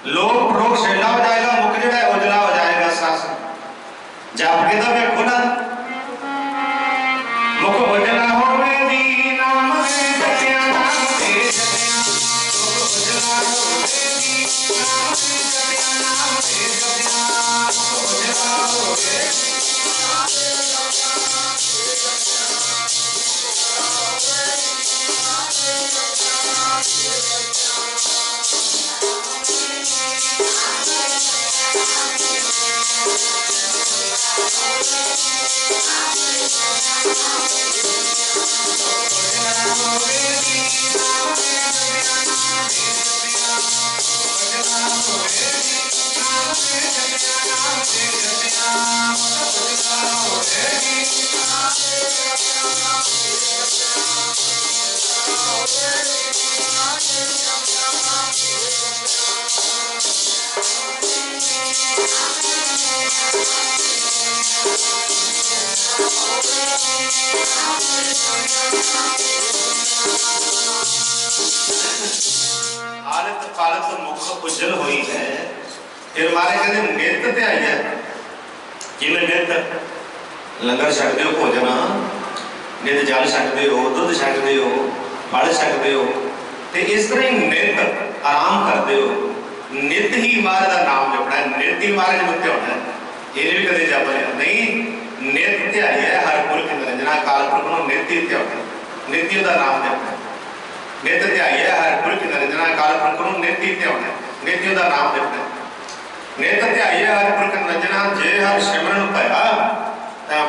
लोक प्रलोक सहेला हो जाएगा। मुख जो है उजला हो जाएगा। शासन जप के तो देखो ना, मुख उजला हो मेरी नाम जपिया नाम ते जपिया, मुख उजला हो मेरी नाम जपिया नाम ते जपिया, मुख उजला हो मेरी हालत पालत मुख उज्जल हुई है। फिर मारे कहते नित ध्याई है। जिमें नित लंगर छकते हो, भोजन नित जल छकते हो, दुध छकते हो, फल छकते हो, तो इस तरह ही नित आराम करते हो। नित ही महाराज का नाम जपना है, नित ही महाराज में ध्याना है। ये भी कदे जप लिया नहीं। नित ध्याई है हर पुरख निरंजना काल पुरख को नित ही ध्याना, नित ही का नाम जपना। नित ध्याई है हर पुरख निरंजना काल पुरख को नित ही ध्याना, नित ही का नाम जपना। नित ध्याई है हर पुरख निरंजना, जे हर सिमरन पाया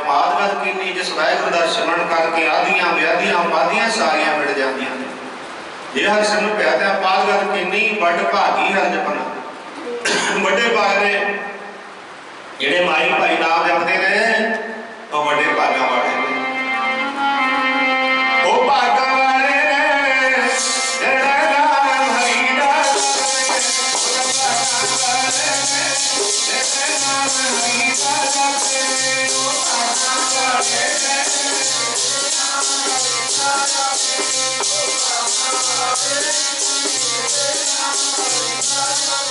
पादगत कीनी, जिस वाहिगुरू का सिमरन करके आदियां व्याधियां उपाधियां सारियां मिट जांदियां ने। जे हर सिमरन पाया तो पादगत कीनी, बड़ भागी हर जपना। बड़े भाग ने जिहड़े माई भाई नाम जपते ने वो बड़े भागा वाले ने। वो भागा वाले ने जिहड़ा नाम हरि दा जपे, वो भागा वाले ने जिहड़ा नाम हरि दा जपे, वो भागा वाले ने नाम हरि दा जपे, वो भागा वाले ने नाम हरि दा जपे।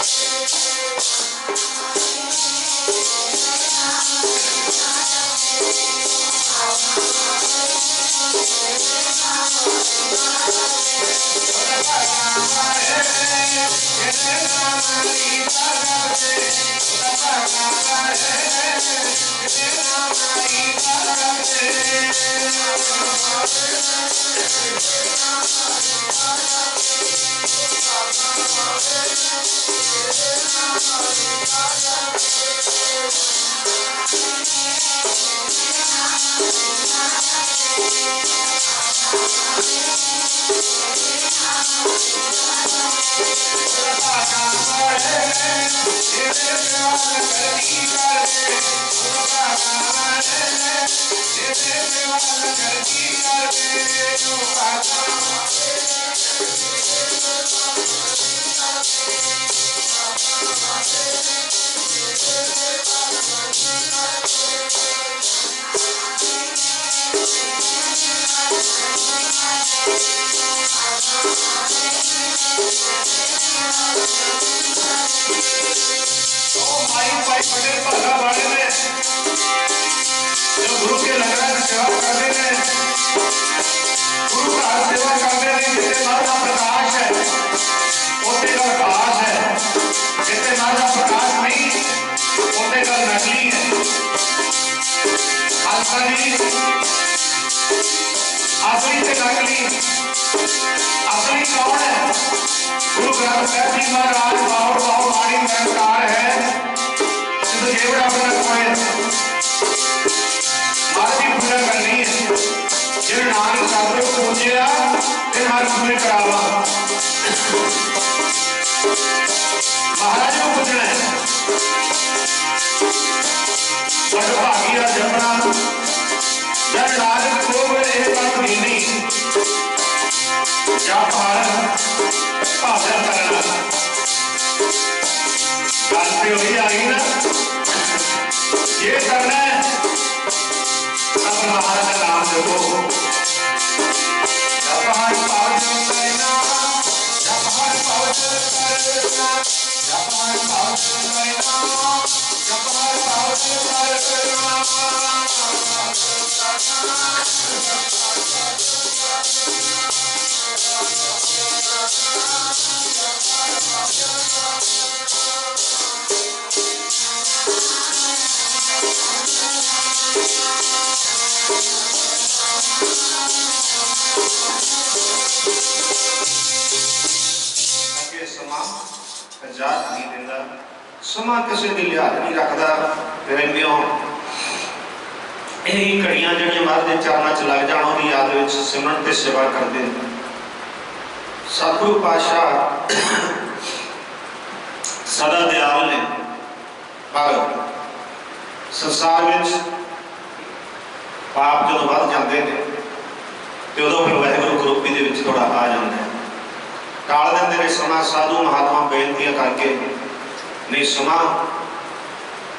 गुरु के लंगर की सेवा करते हैं, गुरु का सेवा करते हैं, जिससे मन का प्रकाश है ओते का घास है, जिससे मन का प्रकाश नहीं ओते का नकली है। असली से नकली, असली कौन है? गुरु ग्रंथ साहिब जी महाराज बाहुर बाहु वाणी निरंकार है। पूरे करावा महाराज को पूछना है भागी जमना जब लाल खोब पत नींदी जब भाषण करना गल तो वही आ गई ना ये करना है अब महाराज का नाम देखो जब हर पावन करना जब हर पावन करना जब हर पावन करना जब हर पावन करना नहीं देता समा किसी की लिहाज नहीं रखता प्रेमियों यही घड़ियां जड़ियां महाराज के चरणों च लग जाण उहदी याद विच सिमरन ते सेवा करते सतगुरु पातशाह सदा दयाल ने पर संसार विच पाप जो बढ़ जाते हैं तो उदों फिर वाहिगुरू गरुपी दे विच थोड़ा आ जाता है टाल देंदे ने समा साधु महात्मा बेनतियां करके नहीं समा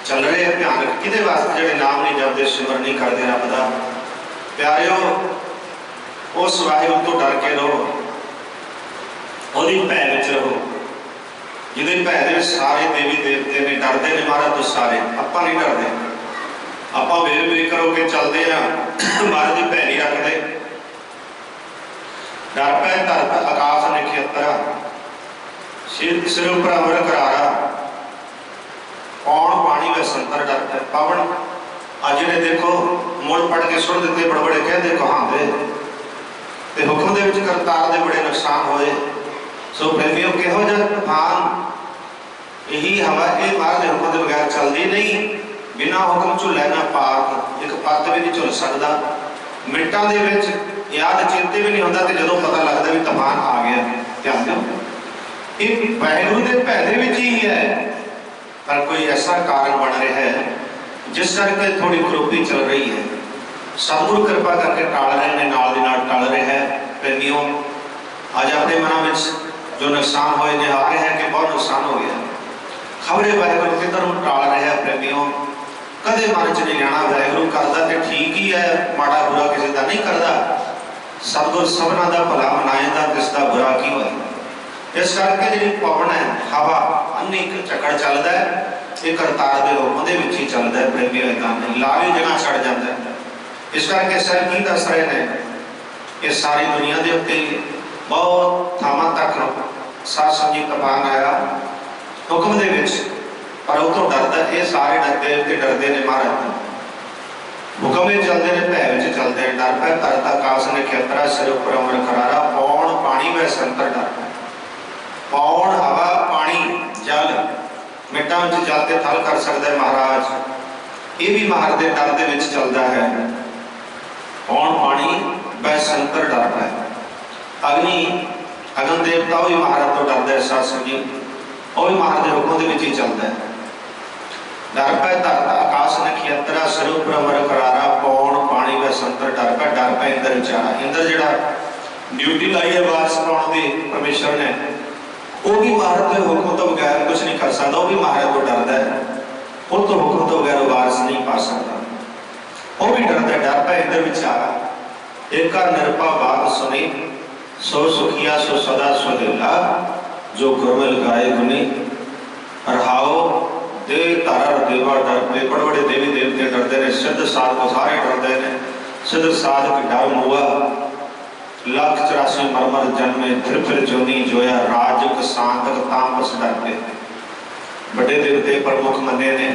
चल रहे ध्यान रख कि वास्ते जो नाम नहीं जपते सिमर नहीं करते रब का प्यारिओ उस वाहिगुरू तो डर के रहो भै रहो जिहदे भै दे सारे देवी देवते ने डरते ने महाराज तो सारे आपां नहीं डरते आपां बेफिक्र होकर चलते हैं महाराज की भै नहीं रखते डर पै धरत आकाश ने खेतरा सिर उपर अमर करारा कौन पानी में संतर डरता पवन अज ने देखो मुड़ पढ़ के सुन दिते बड़े बड़े कहते कहांदे ते हुक्म दे विच करतार दे बड़े नुकसान होए सो प्रेमियों किहो जिहा तूफान यही हवा ये बाहर के हुक्म के बगैर चलती नहीं बिना हुक्म झुले ना पाक एक पत्त भी नहीं झुल सकता मिनटां दे विच याद चेते भी नहीं होता तो जो पता लगता भी तूफान आ गया ध्यान दो ये वाहिगुरू के भै दे विच ही है पर कोई ऐसा कारण बन रहा है जिस करके थोड़ी करोपी चल रही है सतगुरु कृपा करके टाल रहे हैं नाल दी नाल टल रहे हैं प्रेमियों अज अपने मन में जो नुकसान होए जो आ रहे हैं कि बहुत नुकसान हो गया खबरे वाहिगुरू किधर टाल रहे हैं प्रेमियों कदे मन च नहीं जाना वाहिगुरू करता तो ठीक ही है माड़ा बुरा किसी का नहीं करता सतगुर सबना का भला मनाएगा किसका बुरा की होए इस करके जी पवन है हवा अन्नी झकड़ चलता है ये करतार के हुक्म के विच ही चलता है प्रेमी इदा नहीं लावी जगह छड़ जाता है इस करके सर की दस रहे हैं कि सारी दुनिया के उत्ते बहुत थावां तक साध संगत तूफान आया हुक्म के विच पर उतों डरता ये सारे डरते डरते ने महाराज हुक्म में चलते हैं भै विच चलते हैं डर पै धरत आकाश ने खेतरा सिर उपर अमर करारा पौन पानी में संतर डर पौन हवा पानी जल मिट्टा में चलते थल कर सकता है महाराज ये भी महाराज के डर के चलता है पौन पानी वह संतर डर है अग्नि अग्न देवता भी महाराज तो डरता है सत्संग जी वह भी महाराज के हुक्म के ही चलता है डर पै धरत आकाश ने खेतरा सिर उपर अमर करारा पौन पानी वह संतर डर पै इंद्र विचारा इंद्र जिहड़ा ड्यूटी लाई है वारस पाने की परमेश्वर ने वो भी महाराज के हुक्म तो बगैर कुछ नहीं कर सकता वो भी महाराज को डरता है वो तो हुक्म तो बगैर वारस नहीं पा सकता वो भी डरता है डर पै इंद्र विचारा एक निरपा बात सुनी सो सुखिया सो सदा सुदिला जो गुरमल गाए गुनी रहाओ दे तारा देवा डरते बड़े बड़े देवी देवते डरते हैं सिद्ध साध को सारे डरते हैं सिद्ध साध के डर मुआ लाख 84 मरमर जन्मे फिर जोनी जोया राजक सांतक तामस डरते बड़े देवते प्रमुख मने ने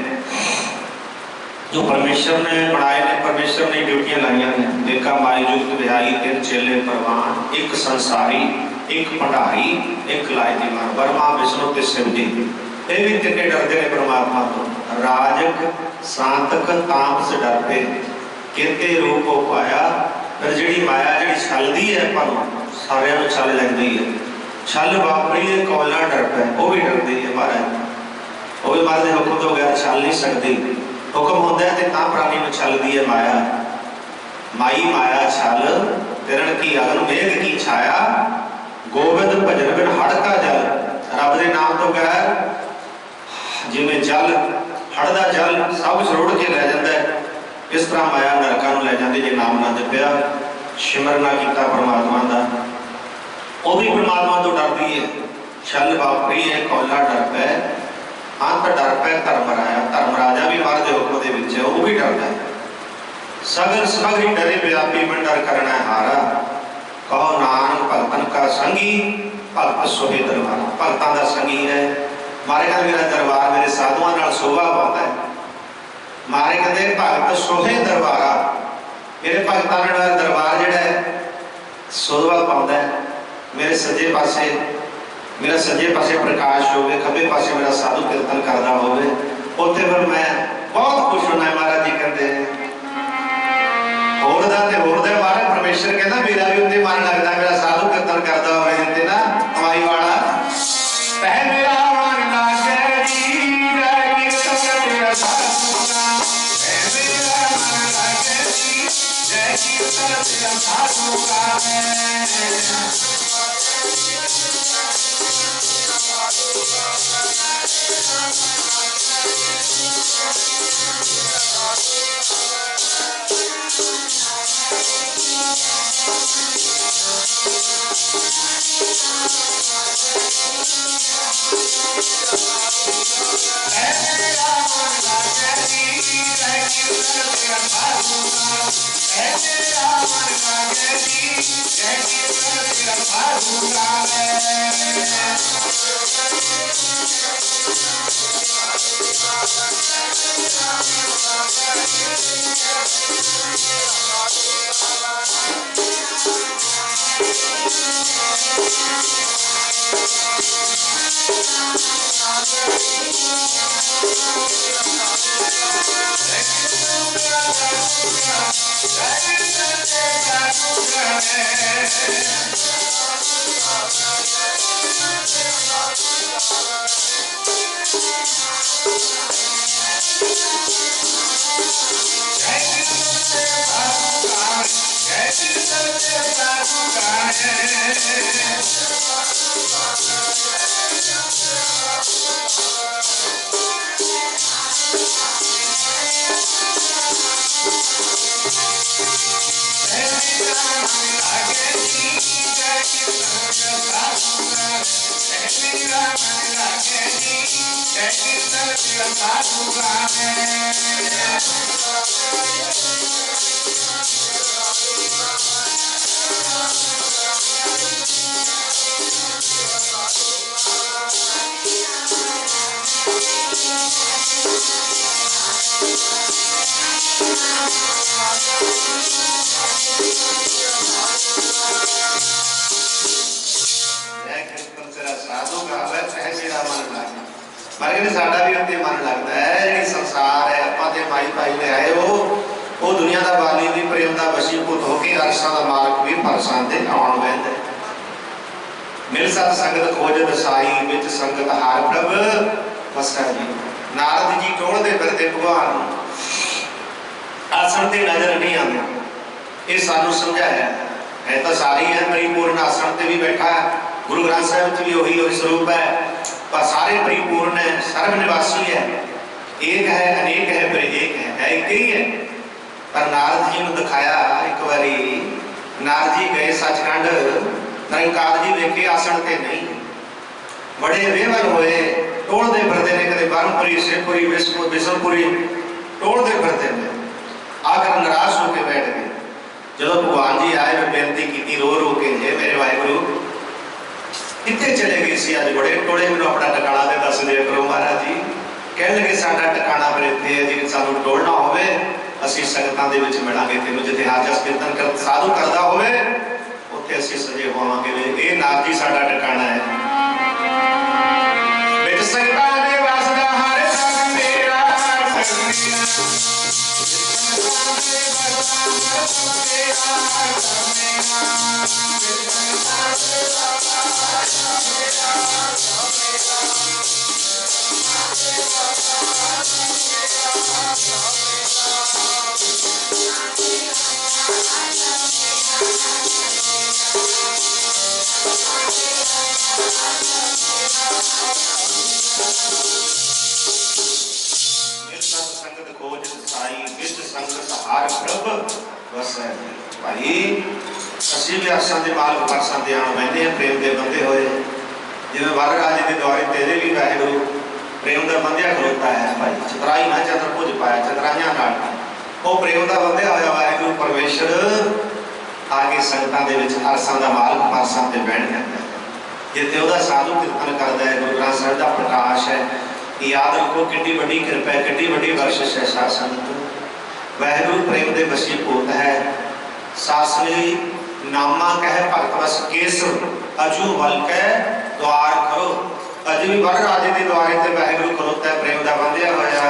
जो परमेश्वर ने बनाए ने परमेश्वर ने ड्यूटियां लाइया ने देखा माई युक्त बिहाई 3 चेले परवान एक संसारी एक भंडारी एक लायतीमान ब्रह्मा विष्णु ते शिव जी ये भी तिने डरते हैं परमात्मा तो राजक सांतक तामस डरते कहते रूप पाया पर जी माया जी छलती है पर सारिਆਂ ਨੂੰ छल लगती है। छल वापरी है कौला डर पै, वो भी डरती है महाराज, वो भी महाराज के हुक्म तो बगैर छल नहीं सकती। हुक्म होता है तो प्राणी में छलती है माया। माई माया छल किरण की अगन मेघ की छाया, गोविंद भजन बिन हड़ का जल। रब के नाम तो बगैर जिवें जल हड़ का जल सब कुछ रुड़ के लै जाता है, इस तरह माया नरकां नूं लै जाती जे नाम ना जपिया, सिमर ना कीता परमात्मा का। वो भी परमात्मा तो डरती है। छल वापरी है कौला डर पै, अंत डर पै धर्म राया। धर्म राजा भी महाराज के हुक्म के विच है, वो भी डरता है। सगल समग्री डरे व्यापी में डर करना हारा, कहो नानक भगतन का संगी, भगत सोहे दरबार। भगतां का संगी है मारे का मेरा दरबार, मेरे साधुआं नाल शोभा पाता है। मारे कहते भगत सोहे दरबारा, मेरे भगतां नाल दरबार जिहड़ा है शोभा पाता है। मेरे सज्जे पासे मेरा सज्जे पासे प्रकाश होवे, खब्बे पासे मेरा साधु कीर्तन करता होवे, उत्थे फिर मैं बहुत खुश होना है। महाराज जी कहते होर दा ते होर दा महाराज परमेश्वर कहता मेरा भी उत्ते मन लगता, मेरा साधु कीर्तन करता होवे जिते ना कमाई वाला पह मेरा मन लागे जी जय कीर्तन तेरा साधु का। पह मेरा मन लागे जी जय कीर्तन तेरा साधु का। साडा भी उत्ते मन लगता है। जिहड़ी संसार है आपां ते माई भाई ले आए वो दुनिया का बाली भी प्रेम का वशीभूत होकर अरसां का मालक भी फरसां ते आउण बहिंदा। मिल सत संगत खोज दसाई विच संगत हार प्रभ वसा जी। नारद जी टोलदे फिरदे भगवान आसन ते नजर नहीं आंदा, ये सानू समझाया है। तो सारी है परिपूर्ण आसन ते भी बैठा है, गुरु ग्रंथ साहिब च भी वही स्वरूप है, पर सारे परिपूर्ण है, सर्वनिवासी है, एक है अनेक है पर एक है एक ही है। पर नारद जी ने दिखाया एक बारी, नारद जी गए सचखंड, निरंकार जी देखे आसन ते नहीं, बड़े वेवल होए, टोलते फिरते ने, कदे ब्रह्मपुरी शिवपुरी विष्णुपुरी टोलते फिरते ने, आकर निराश होकर बैठ गए। जो भगवान जी आए मैं बेनती की रो रो के, हे मेरे वाहिगुरु कितने चले गए सी अज बड़े टोले, मैंने अपना टिकाणा दे दस दिया करो महाराज जी। कह लगे साडा टिकाणा पर इत्थे है, जे सानू टोलना होवे असीं संगतां दे विच मिलांगे, तेनू जिथे हाजस कीर्तन कर साधु करदा होवे उत्थे असीं सजे होवांगे। ये नाथ जी साडा टिकाणा है, विच संगतां दे वसदा हर संग मेरा संग मेरा। संगत खोज साई विच संगत हार प्रभ वसै भाई असीं भी आसां दे मालक परसां दे आण बहिंदे हैं प्रेम दे बंदे होए जिवें वर राजे दे द्वारे तेरे भी वाहिगुरू प्रेम दा बंदिया खलोता है भाई चतराई ना चंद्र भुज पाया चतराइयां नाल वो प्रेम दा बंदिया होया वाहिगुरू परमेश्वर आगे संगतां दे विच अरसां दा मालक परसां ते बैठ जांदा जिथे ओहदा साधु कीर्तन करदा है गुरु ग्रंथ साहिब दा प्रकाश है याद रखो कितनी बड़ी कृपा है कितनी बड़ी बख्शिश है साध संगत वाहिगुरू प्रेम दे वशीभूत है सासनी नामा कह भगत बस केसर अजू वल कह द्वार करो अज भी वर राजे के द्वारे ते वाहिगुरू खलोता है प्रेम दा बंदिया होया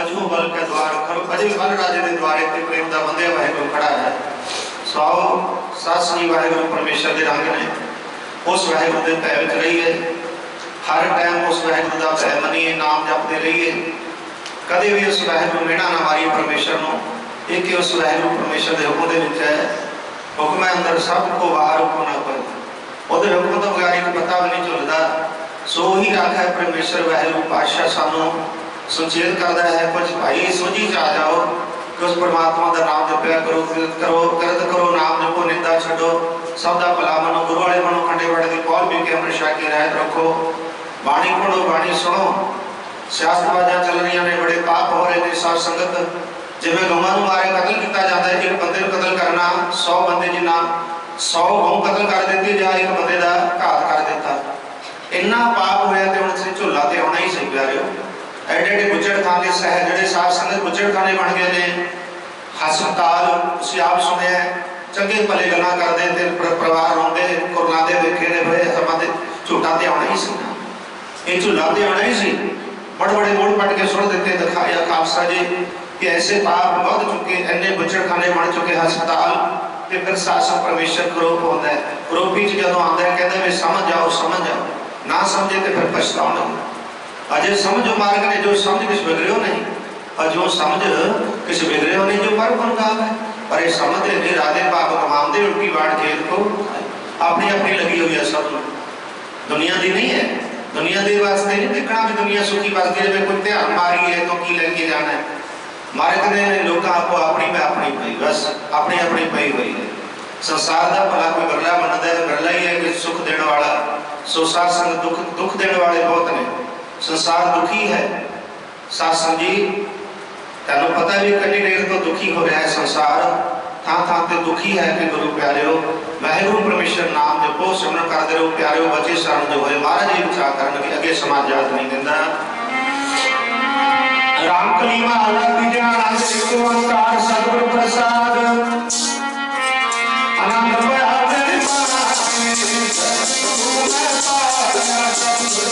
अजू बल के द्वार खड़ो अजे भी वर राजे के द्वारे ते प्रेम दा बंदिया वाहिगुरू खड़ा है सौ सासनी वाहिगुरू परमेश्वर दे रंग ने उस वाहिगुरू दे भय विच रहिए हर टाइम उस वाहिगुरू दा भय मनीए नाम जपते रहिए कदे भी उस वाहिगुरू मेणा ना मारिए परमेश्वर नूं एक ही उस वाहिगुरू परमेश्वर दे हुक्म दे विच है हुक्म है अंदर सब को बाहर हुक्म ना कोई ओदे हुक्म तो बगैर एक पता भी नहीं झुलदा सो ही राखा है परमेश्वर वाहिगुरू पातशाह सानू सुचेत करता है कुछ भाई सोझी आ जाओ कि उस परमात्मा का नाम जपया करो किरत करो नाम जपो निंदा छो सब का भला मनो गुरु वाले मनो खंडे बड़े की कौल भी के अमृत छक के रहत रखो बाणी पढ़ो बाणी सुनो सियासतबाजा चल रही ने बड़े पाप हो रहे हैं साध संगत जिवें गौवां नूं मारे कतल किया जाता है एक बंदे नूं कतल करना 100 बंदे जिन्ना 100 गौ कतल कर देते या एक बंदे का घात कर दिता इन्ना पाप होया ते हुण असीं झोला ते आउणा ही सही प्यारे एडे एडे गुजर खाने शहर जड़े साध संगत गुजर खाने बन गए ने हस्पताल उसी आप सुने चंगे भले गल्लां करदे ते परिवार रोंदे कुरलांदे वेखे ने होए समां ते झूठा ते आना ही सी ना, ये झूला ते आना ही सी। बड़े बड़े बोल पट के सुन देते दिखाया खालसा जी कि ऐसे पाप बढ़ चुके, इन्ने गुजरखाने बन चुके हस्पताल, ते फिर शासन परमेश्वर करोप होता है। करोपी च जो आता है कहते भी समझ जाओ, ना समझे तो फिर पछताओ नहीं। अजे समझो मार्ग ने जो समझ किस बिगड़े नहीं, और जो समझ किस बिगड़े नहीं जो पर गुण गाव है। पर ये समझते नहीं राधे पाप कमाते उनकी वाट जेल को अपनी अपनी लगी हुई है। सब दुनिया की नहीं है, दुनिया के वास्ते नहीं देखना भी दुनिया सुखी बसती रहे, कोई ध्यान मारी है तो की लेके जाना है। मार्ग ने लोग आपको अपनी में अपनी पई, बस अपनी अपनी पई हुई है। संसार का भला कोई बिरला बनता है, बिरला ही है कि सुख देने वाला। संसार संग दुख देने वाले बहुत ने, संसार दुखी है। सत्संग जी तेन पता भी कई देर तो दुखी हो रहा है संसार, थां थां ते दुखी है कि गुरु प्यारिओ वाहिगुरू परमेश्वर नाम जपो, सिमरन करते रहो प्यारिओ, बचे शरण जो होए महाराज जी विचार करनगे अगे समाज याद नहीं देता। राम कली महला तीजा आनंद एक ओंकार सतगुरु प्रसाद आनंद बड़ा तेरे पाए सतगुरु मैं पाया सतगुरु